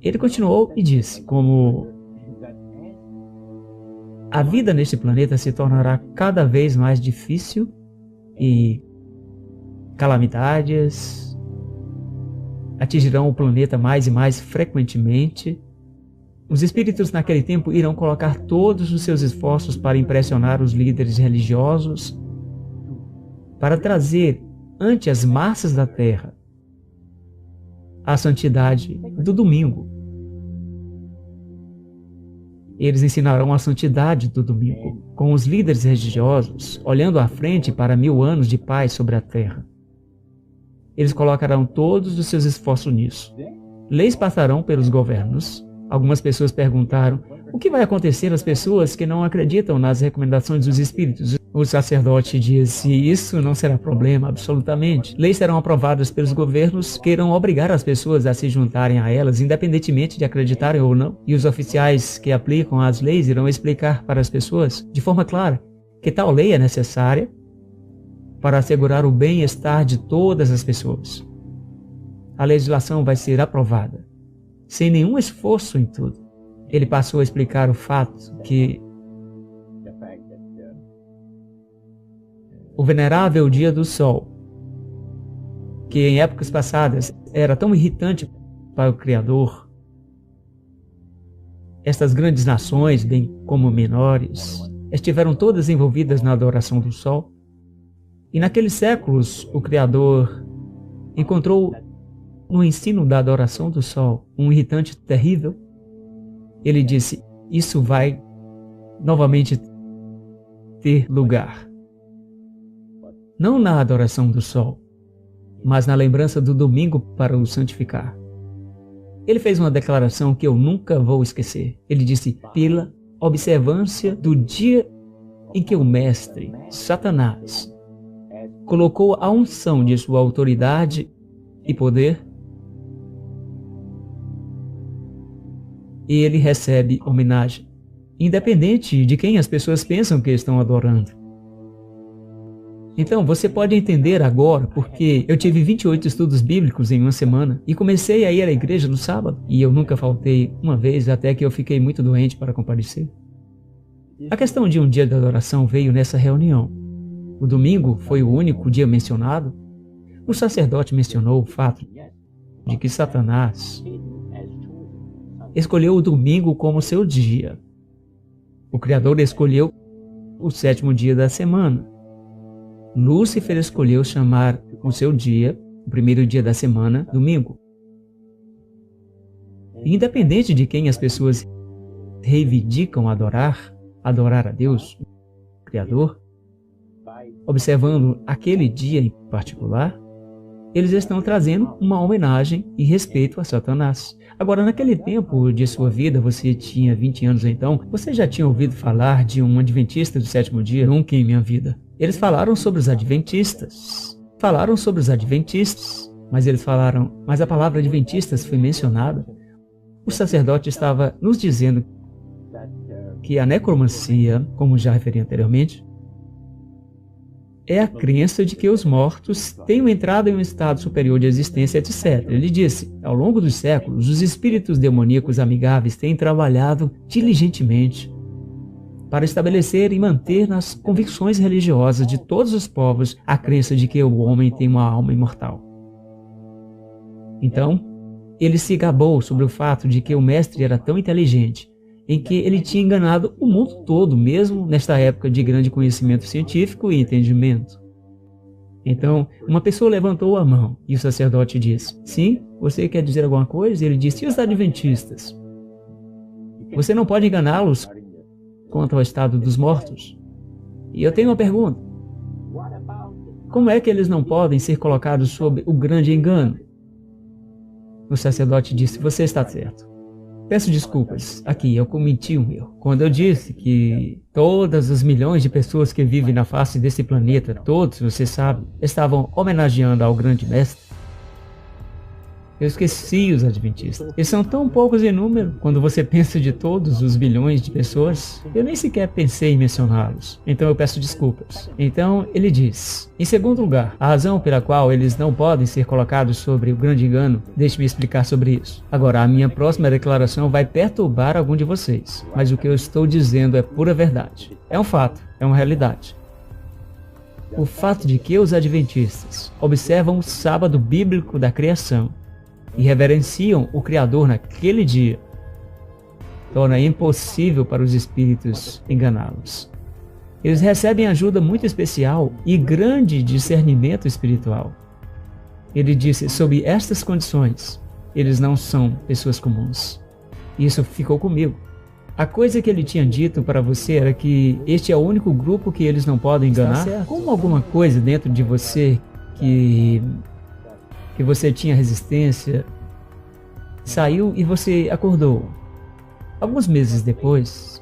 Ele continuou e disse, como a vida neste planeta se tornará cada vez mais difícil e calamidades atingirão o planeta mais e mais frequentemente. Os espíritos naquele tempo irão colocar todos os seus esforços para impressionar os líderes religiosos, para trazer ante as massas da Terra a santidade do domingo. Eles ensinarão a santidade do domingo, com os líderes religiosos olhando à frente para 1000 anos de paz sobre a Terra. Eles colocarão todos os seus esforços nisso. Leis passarão pelos governos. Algumas pessoas perguntaram, o que vai acontecer às pessoas que não acreditam nas recomendações dos espíritos? O sacerdote disse, isso não será problema, absolutamente. Leis serão aprovadas pelos governos que irão obrigar as pessoas a se juntarem a elas, independentemente de acreditarem ou não. E os oficiais que aplicam as leis irão explicar para as pessoas, de forma clara, que tal lei é necessária para assegurar o bem-estar de todas as pessoas. A legislação vai ser aprovada, sem nenhum esforço em tudo. Ele passou a explicar o fato que o venerável dia do sol, que em épocas passadas era tão irritante para o Criador, estas grandes nações, bem como menores, estiveram todas envolvidas na adoração do sol. E naqueles séculos, o Criador encontrou no ensino da adoração do sol um irritante terrível. Ele disse, isso vai novamente ter lugar. Não na adoração do sol, mas na lembrança do domingo para o santificar. Ele fez uma declaração que eu nunca vou esquecer. Ele disse, pela observância do dia em que o mestre, Satanás, colocou a unção de sua autoridade e poder, ele recebe homenagem, independente de quem as pessoas pensam que estão adorando. Então, você pode entender agora porque eu tive 28 estudos bíblicos em uma semana e comecei a ir à igreja no sábado e eu nunca faltei uma vez até que eu fiquei muito doente para comparecer. A questão de um dia de adoração veio nessa reunião. O domingo foi o único dia mencionado. O sacerdote mencionou o fato de que Satanás escolheu o domingo como seu dia. O Criador escolheu o 7º dia da semana. Lúcifer escolheu chamar o seu dia, o 1º dia da semana, domingo. Independente de quem as pessoas reivindicam adorar a Deus, o Criador, observando aquele dia em particular, eles estão trazendo uma homenagem e respeito a Satanás. Agora, naquele tempo de sua vida, você tinha 20 anos então, você já tinha ouvido falar de um adventista do 7º dia? Nunca em minha vida. Eles falaram sobre os adventistas. Mas a palavra adventistas foi mencionada. O sacerdote estava nos dizendo que a necromancia, como já referi anteriormente, é a crença de que os mortos tenham entrado em um estado superior de existência, etc. Ele disse, ao longo dos séculos, os espíritos demoníacos amigáveis têm trabalhado diligentemente para estabelecer e manter nas convicções religiosas de todos os povos a crença de que o homem tem uma alma imortal. Então, ele se gabou sobre o fato de que o mestre era tão inteligente, em que ele tinha enganado o mundo todo, mesmo nesta época de grande conhecimento científico e entendimento. Então, uma pessoa levantou a mão e o sacerdote disse, sim, você quer dizer alguma coisa? E ele disse, e os adventistas? Você não pode enganá-los quanto ao estado dos mortos? E eu tenho uma pergunta. Como é que eles não podem ser colocados sob o grande engano? O sacerdote disse, você está certo. Peço desculpas, aqui eu cometi um erro. Quando eu disse que todas os milhões de pessoas que vivem na face desse planeta, todos, você sabe, estavam homenageando ao grande mestre, Eu esqueci os adventistas. Eles são tão poucos em número. Quando você pensa de todos os bilhões de pessoas, eu nem sequer pensei em mencioná-los. Então eu peço desculpas. Então ele diz: em segundo lugar, a razão pela qual eles não podem ser colocados sobre o grande engano. Deixe-me explicar sobre isso. Agora, a minha próxima declaração vai perturbar algum de vocês, mas o que eu estou dizendo é pura verdade. É um fato, é uma realidade. O fato de que os adventistas observam o sábado bíblico da criação e reverenciam o Criador naquele dia torna impossível para os espíritos enganá-los. Eles recebem ajuda muito especial e grande discernimento espiritual. Ele disse: sob estas condições, eles não são pessoas comuns. Isso ficou comigo. A coisa que ele tinha dito para você era que este é o único grupo que eles não podem enganar. Como alguma coisa dentro de você que você tinha resistência saiu e você acordou. Alguns meses depois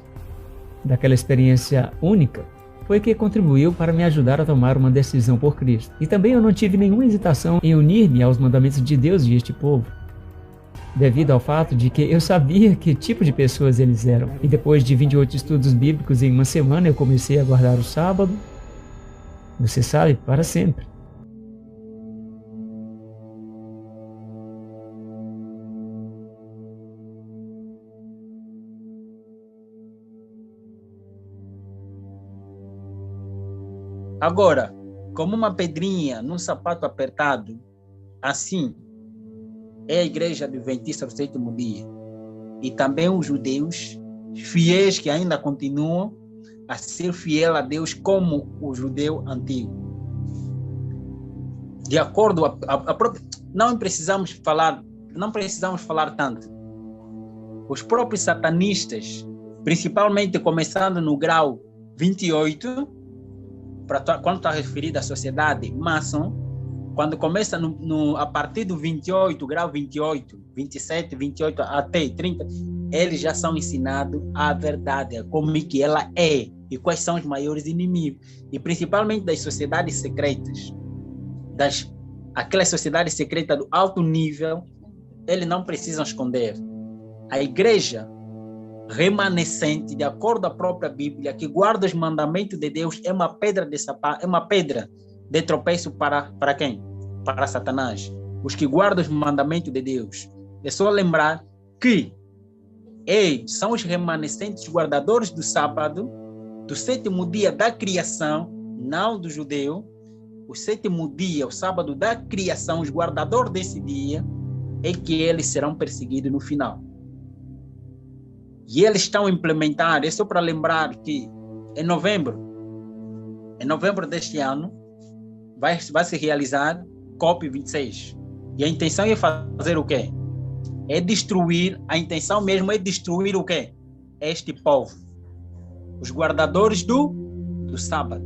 daquela experiência única, foi que contribuiu para me ajudar a tomar uma decisão por Cristo. E também eu não tive nenhuma hesitação em unir-me aos mandamentos de Deus e este povo, devido ao fato de que eu sabia que tipo de pessoas eles eram. E depois de 28 estudos bíblicos em uma semana, eu comecei a guardar o sábado, você sabe, para sempre. Agora, como uma pedrinha num sapato apertado, assim é a Igreja Adventista do Sétimo Dia. E também os judeus, fiéis que ainda continuam a ser fiel a Deus como o judeu antigo. De acordo a própria... Não precisamos falar tanto. Os próprios satanistas, principalmente começando no grau 28, quando está referido à sociedade maçom, quando começa a partir do 28, grau 28, 27, 28 até 30, eles já são ensinados a verdade, como que ela é e quais são os maiores inimigos. E principalmente das sociedades secretas, aquelas sociedades secretas do alto nível, eles não precisam esconder. A igreja remanescente, de acordo à própria Bíblia, que guarda os mandamentos de Deus, é uma pedra de sapato, é uma pedra de tropeço para quem? Para Satanás. Os que guardam os mandamentos de Deus. É só lembrar que são os remanescentes guardadores do sábado, do sétimo dia da criação, não do judeu. O sétimo dia, o sábado da criação, os guardadores desse dia, é que eles serão perseguidos no final. E eles estão a implementar, é só para lembrar que em novembro deste ano, vai se realizar COP26. E a intenção é fazer o quê? A intenção mesmo é destruir o quê? Este povo. Os guardadores do sábado.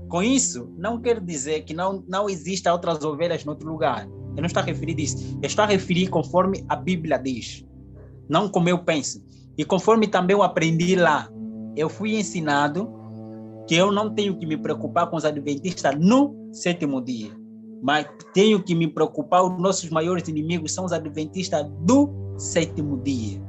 Com isso, não quer dizer que não existam outras ovelhas em outro lugar. Eu não estou a referir disso. Eu estou a referir conforme a Bíblia diz. Não como eu penso. E conforme também eu aprendi lá, eu fui ensinado que eu não tenho que me preocupar com os adventistas no sétimo dia, mas tenho que me preocupar, os nossos maiores inimigos são os adventistas do sétimo dia.